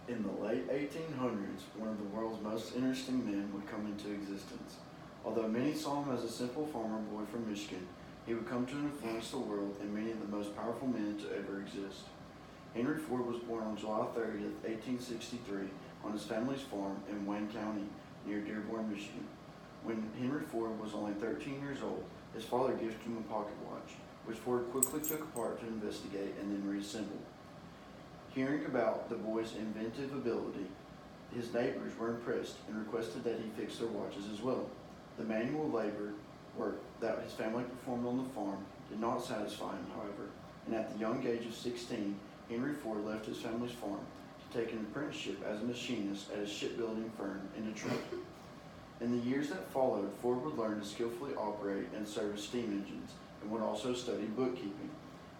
In the late 1800s, one of the world's most interesting men would come into existence. Although many saw him as a simple farmer boy from Michigan, he would come to influence the world and many of the most powerful men to ever exist. Henry Ford was born on July 30th, 1863, on his family's farm in Wayne County near Dearborn, Michigan. When Henry Ford was only 13 years old, his father gifted him a pocket watch, which Ford quickly took apart to investigate and then reassemble. Hearing about the boy's inventive ability, his neighbors were impressed and requested that he fix their watches as well. The manual labor work that his family performed on the farm did not satisfy him, however, and at the young age of 16, Henry Ford left his family's farm to take an apprenticeship as a machinist at a shipbuilding firm in Detroit. In the years that followed, Ford would learn to skillfully operate and service steam engines and would also study bookkeeping.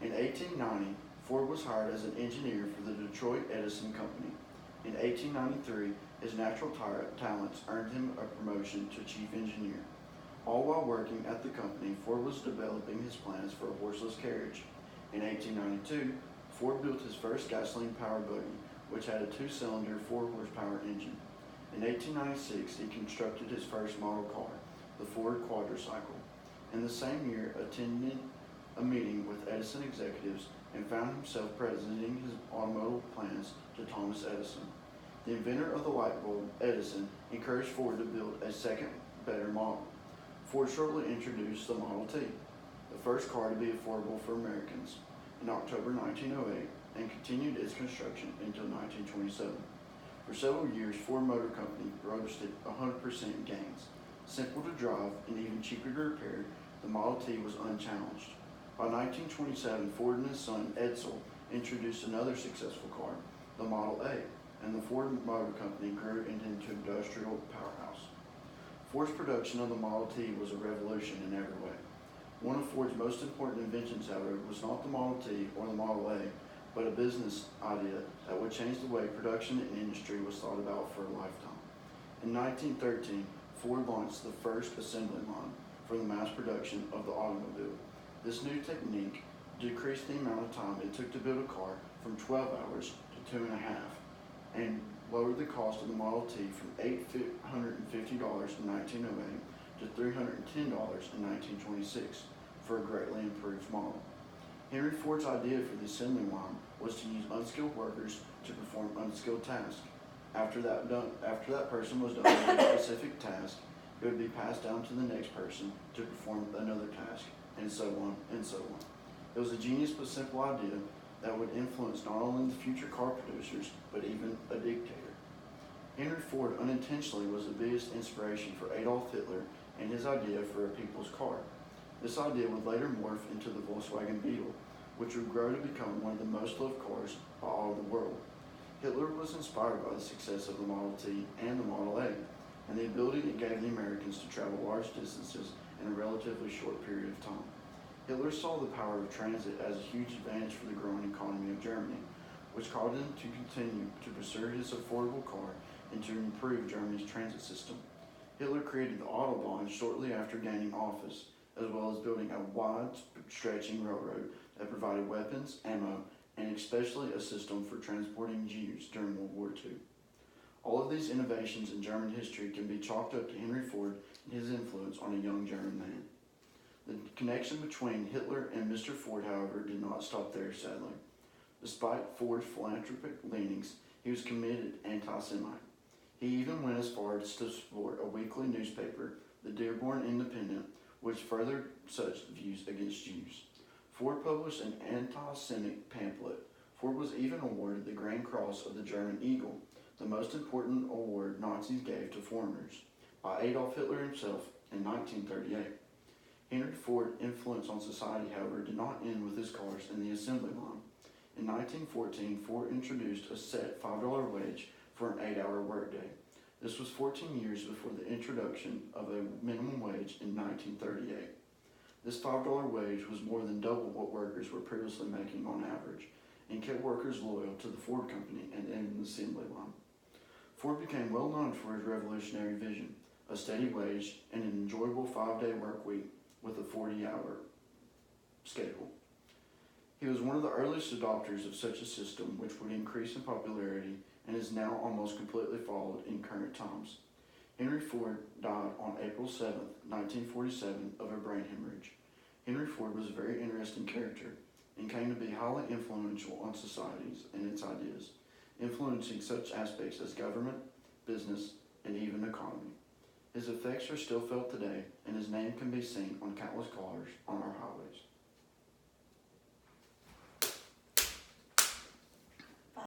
In 1890, Ford was hired as an engineer for the Detroit Edison Company. In 1893, his natural talents earned him a promotion to chief engineer. All while working at the company, Ford was developing his plans for a horseless carriage. In 1892, Ford built his first gasoline-powered buggy, which had a two-cylinder, 4-horsepower engine. In 1896, he constructed his first model car, the Ford Quadricycle. In the same year, attended a meeting with Edison executives and found himself presenting his automobile plans to Thomas Edison. The inventor of the light bulb, Edison, encouraged Ford to build a second, better model. Ford shortly introduced the Model T, the first car to be affordable for Americans, in October 1908 and continued its construction until 1927. For several years, Ford Motor Company boasted 100% gains. Simple to drive and even cheaper to repair, the Model T was unchallenged. By 1927, Ford and his son Edsel introduced another successful car, the Model A, and the Ford Motor Company grew into an industrial powerhouse. Ford's production of the Model T was a revolution in every way. One of Ford's most important inventions, however, was not the Model T or the Model A, but a business idea that would change the way production and industry was thought about for a lifetime. In 1913, Ford launched the first assembly line for the mass production of the automobile. This new technique decreased the amount of time it took to build a car from 12 hours to 2.5, and lowered the cost of the Model T from $850 in 1908 to $310 in 1926 for a greatly improved model. Henry Ford's idea for the assembly line was to use unskilled workers to perform unskilled tasks. After that person was done with a specific task, it would be passed down to the next person to perform another task, and so on and so on. It was a genius but simple idea that would influence not only the future car producers, but even a dictator. Henry Ford unintentionally was the biggest inspiration for Adolf Hitler and his idea for a people's car. This idea would later morph into the Volkswagen Beetle, which would grow to become one of the most loved cars by all of the world. Hitler was inspired by the success of the Model T and the Model A, and the ability it gave the Americans to travel large distances in a relatively short period of time. Hitler saw the power of transit as a huge advantage for the growing economy of Germany, which caused him to continue to pursue his affordable car and to improve Germany's transit system. Hitler created the Autobahn shortly after gaining office, as well as building a wide-stretching railroad that provided weapons, ammo, and especially a system for transporting Jews during World War II. All of these innovations in German history can be chalked up to Henry Ford and his influence on a young German man. The connection between Hitler and Mr. Ford, however, did not stop there, sadly. Despite Ford's philanthropic leanings, he was committed anti-Semite. He even went as far as to support a weekly newspaper, the Dearborn Independent, which furthered such views against Jews. Ford published an anti-Semitic pamphlet. Ford was even awarded the Grand Cross of the German Eagle, the most important award Nazis gave to foreigners, by Adolf Hitler himself in 1938. Henry Ford's influence on society, however, did not end with his cars and the assembly line. In 1914, Ford introduced a set $5 wage for an 8-hour workday. This was 14 years before the introduction of a minimum wage in 1938. This $5 wage was more than double what workers were previously making on average, and kept workers loyal to the Ford Company and in the assembly line. Ford became well known for his revolutionary vision, a steady wage, and an enjoyable 5-day work week with a 40-hour schedule. He was one of the earliest adopters of such a system, which would increase in popularity and is now almost completely followed in current times. Henry Ford died on April 7th, 1947, of a brain hemorrhage. Henry Ford was a very interesting character and came to be highly influential on societies and its ideas, influencing such aspects as government, business, and even economy. His effects are still felt today, and his name can be seen on countless cars on our highways.